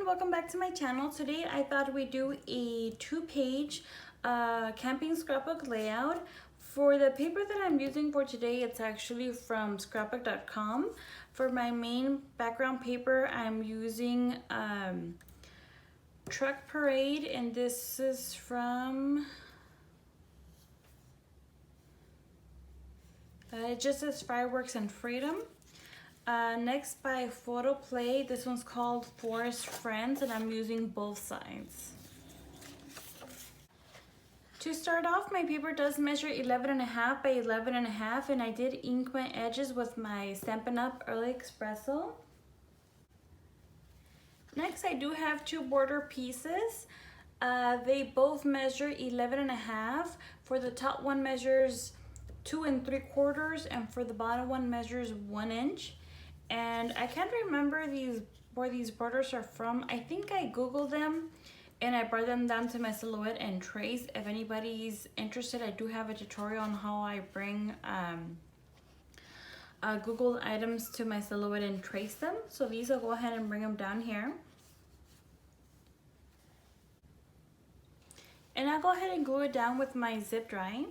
welcome back to my channel. Today I thought we'd do a two-page camping scrapbook layout. For the paper that I'm using for today, it's actually from scrapbook.com. For my main background paper, I'm using Truck Parade, and this is from, it just says Fireworks and Freedom. Next by Photo Play, this one's called Forest Friends, and I'm using both sides. To start off, my paper does measure 11.5 by 11.5, and I did ink my edges with my Stampin' Up! Early Espresso. Next, I do have two border pieces. They both measure 11.5. For the top one measures 2 3/4, and for the bottom one measures 1 inch. And I can't remember where these borders are from. I think I googled them and I brought them down to my silhouette and trace. If anybody's interested, I do have a tutorial on how I bring Googled items to my silhouette and trace them. So these, I'll go ahead and bring them down here. And I'll go ahead and glue it down with my zip dry.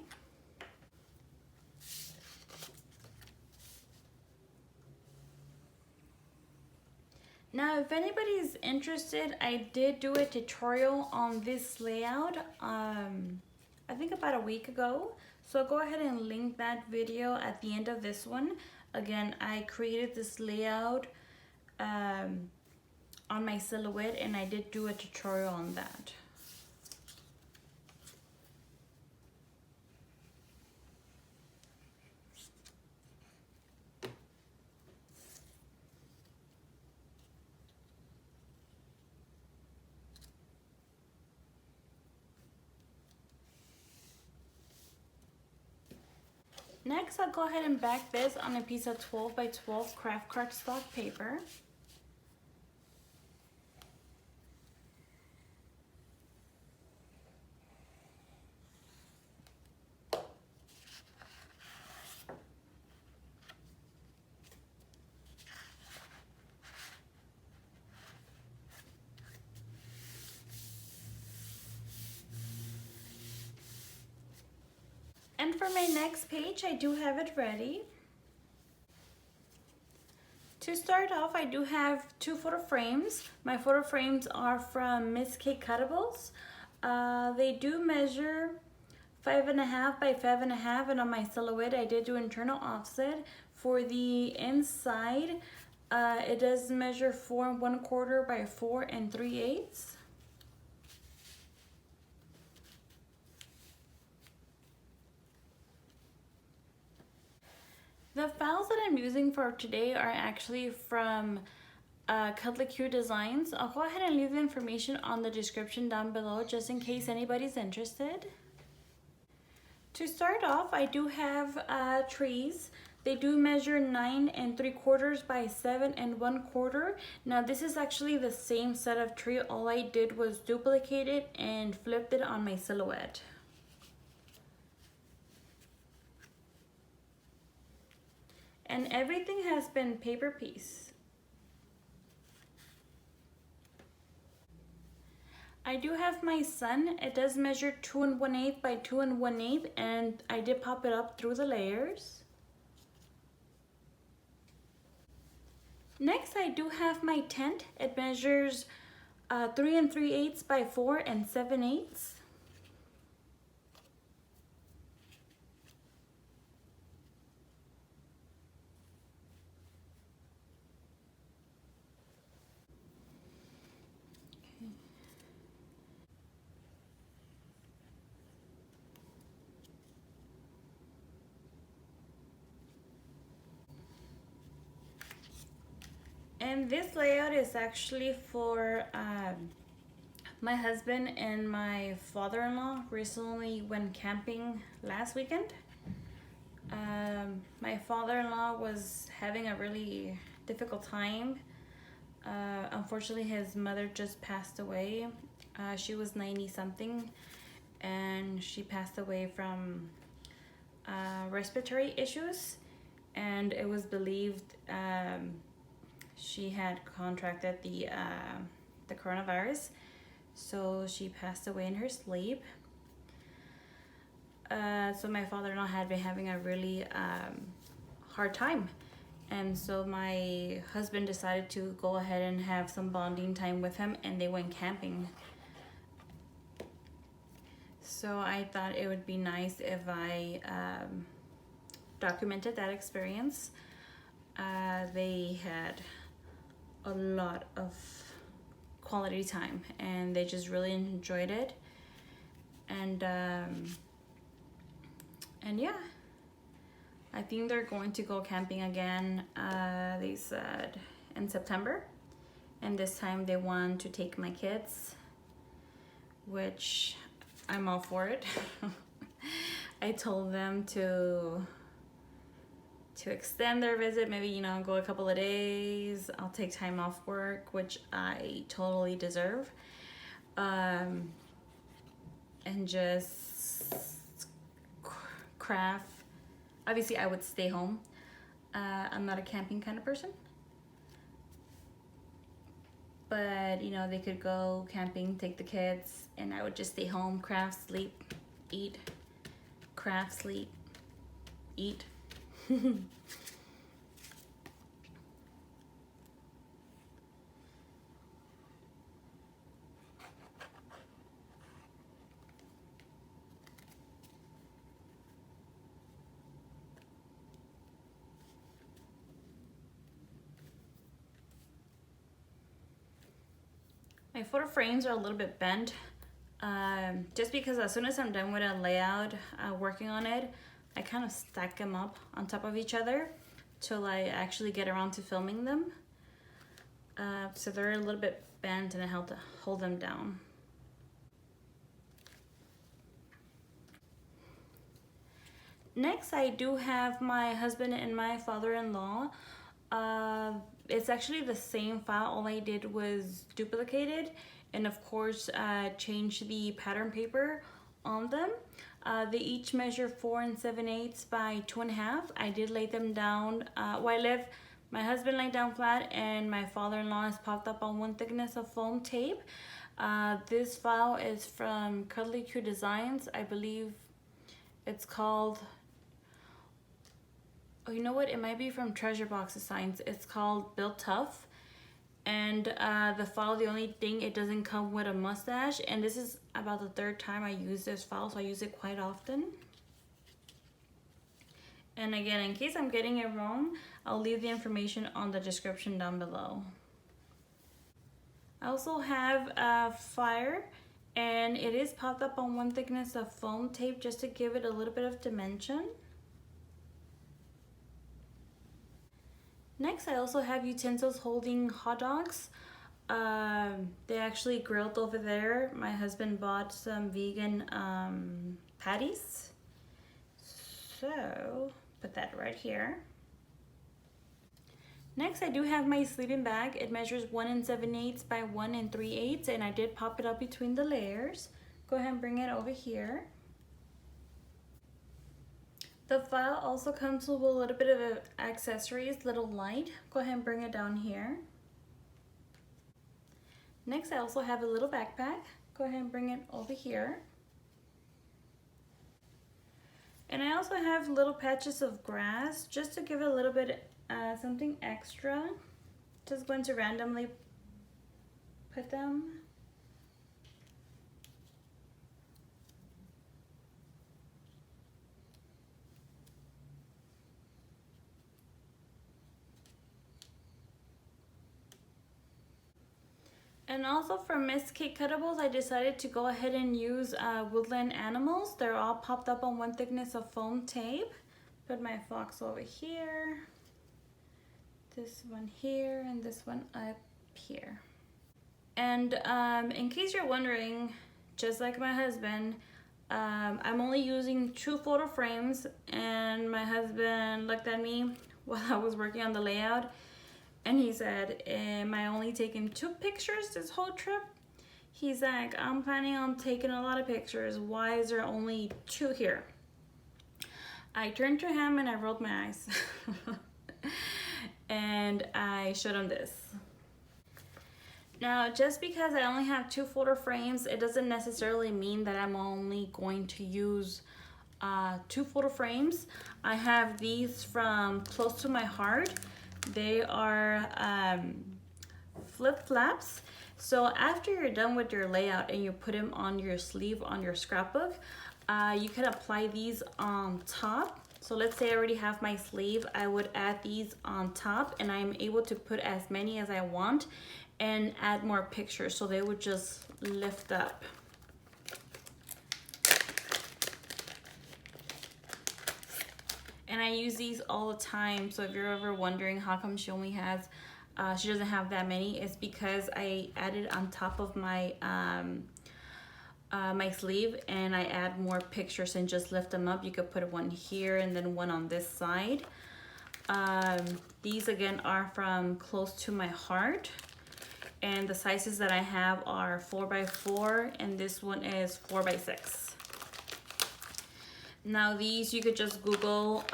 Now, if anybody's interested, I did do a tutorial on this layout, I think about a week ago. So I'll go ahead and link that video at the end of this one. Again, I created this layout on my silhouette, and I did do a tutorial on that. Next, I'll go ahead and back this on a piece of 12 by 12 craft cardstock paper. And for my next page, I do have it ready. To start off, I do have two photo frames. My photo frames are from Miss K Cuttables. They do measure 5.5 by 5.5, and on my silhouette, I did do internal offset. For the inside, it does measure 4 1/4 by 4 3/8. The files that I'm using for today are actually from Cuddly Designs. I'll go ahead and leave the information on the description down below just in case anybody's interested. To start off, I do have trees. They do measure 9 3/4 by 7 1/4. Now this is actually the same set of tree. All I did was duplicate it and flipped it on my silhouette. And everything has been paper piece. I do have my sun. It does measure 2 1/8 by 2 1/8, and I did pop it up through the layers. Next, I do have my tent. It measures 3 3/8 by 4 7/8. And this layout is actually for my husband and my father-in-law. Recently went camping last weekend. My father-in-law was having a really difficult time. Unfortunately, his mother just passed away. She was 90 something, and she passed away from respiratory issues, and it was believed she had contracted the the coronavirus. So she passed away in her sleep. So my father-in-law had been having a really hard time. And so my husband decided to go ahead and have some bonding time with him, and they went camping. So I thought it would be nice if I documented that experience. They had a lot of quality time, and they just really enjoyed it. And yeah, I think they're going to go camping again, they said, in September. And this time they want to take my kids, which I'm all for it. I told them to extend their visit, maybe, you know, go a couple of days. I'll take time off work, which I totally deserve. And just craft. Obviously, I would stay home. I'm not a camping kind of person. But, you know, they could go camping, take the kids, and I would just stay home, craft, sleep, eat, craft, sleep, eat. My photo frames are a little bit bent, just because as soon as I'm done with a layout, working on it, I kind of stack them up on top of each other till I actually get around to filming them. So they're a little bit bent, and I have to hold them down. Next, I do have my husband and my father-in-law. It's actually the same file. All I did was duplicate it, and of course change the pattern paper on them. They each measure 4 7/8 by 2.5. I did lay them down where I live. My husband laid down flat, and my father-in-law has popped up on 1 thickness of foam tape. This file is from Cuddly Designs. I believe it's called, oh, you know what? It might be from Treasure Box Designs. It's called Built Tough. And the file, the only thing, it doesn't come with a mustache. And this is about the 3rd time I use this file, so I use it quite often. And again, in case I'm getting it wrong, I'll leave the information on the description down below. I also have a flyer, and it is popped up on 1 thickness of foam tape just to give it a little bit of dimension. Next, I also have utensils holding hot dogs. They actually grilled over there. My husband bought some vegan patties. So, put that right here. Next, I do have my sleeping bag. It measures 1 7/8 by 1 3/8, and I did pop it up between the layers. Go ahead and bring it over here. The file also comes with a little bit of accessories, little light. Go ahead and bring it down here. Next, I also have a little backpack. Go ahead and bring it over here. And I also have little patches of grass just to give it a little bit something extra. Just going to randomly put them. And also for Miss Kate Cuttables, I decided to go ahead and use woodland animals. They're all popped up on 1 thickness of foam tape. Put my fox over here, this one here, and this one up here. And in case you're wondering, just like my husband, I'm only using 2 photo frames, and my husband looked at me while I was working on the layout. And he said, am I only taking 2 pictures this whole trip? He's like, I'm planning on taking a lot of pictures. Why is there only 2 here? I turned to him and I rolled my eyes. And I showed him this. Now, just because I only have 2 folder frames, it doesn't necessarily mean that I'm only going to use 2 folder frames. I have these from Close to My Heart. They are flip flaps. So after you're done with your layout and you put them on your sleeve on your scrapbook, you can apply these on top. So let's say I already have my sleeve, I would add these on top, and I'm able to put as many as I want and add more pictures, so they would just lift up. And I use these all the time, so if you're ever wondering how come she only has, she doesn't have that many, it's because I added on top of my my sleeve, and I add more pictures and just lift them up. You could put one here and then one on this side. These again are from Close to My Heart, and the sizes that I have are 4x4, and this one is 4x6. Now these you could just Google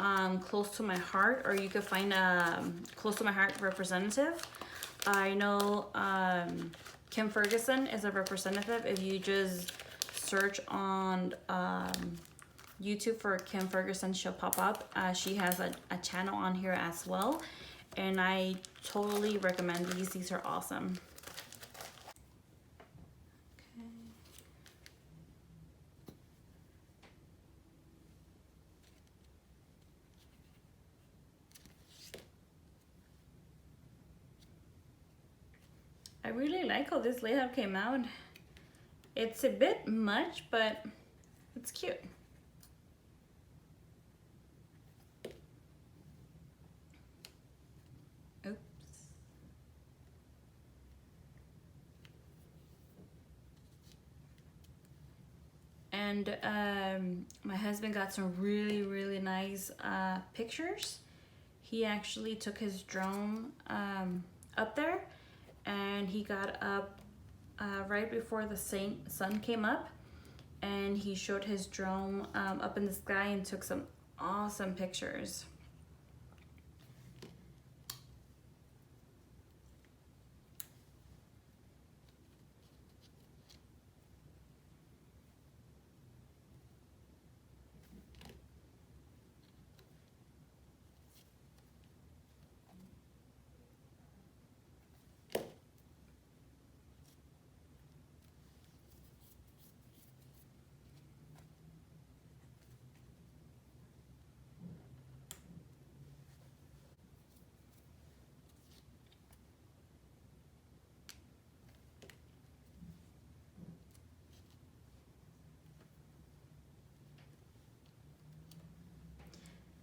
Close to My Heart, or you could find a Close to My Heart representative. I know Kim Ferguson is a representative. If you just search on YouTube for Kim Ferguson, she'll pop up. She has a channel on here as well, and I totally recommend these. These are awesome. I really like how this layout came out. It's a bit much, but it's cute. Oops. And my husband got some really nice pictures. He actually took his drone up there, and he got up right before the sun came up, and he showed his drone up in the sky and took some awesome pictures.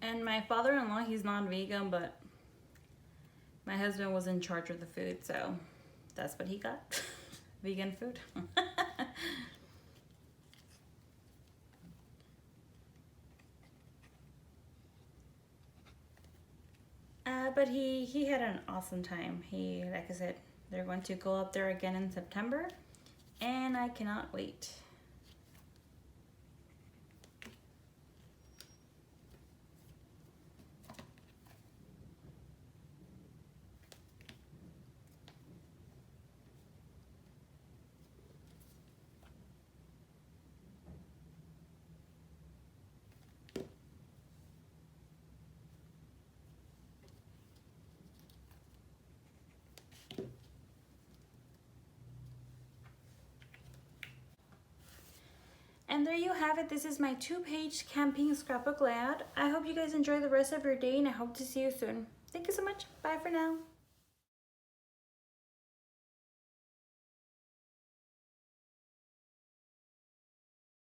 And my father-in-law, he's non-vegan, but my husband was in charge of the food, so that's what he got. Vegan food. But he had an awesome time. Like I said, they're going to go up there again in September, and I cannot wait. And there you have it. This is my 2-page camping scrapbook layout. I hope you guys enjoy the rest of your day, and I hope to see you soon. Thank you so much. Bye for now.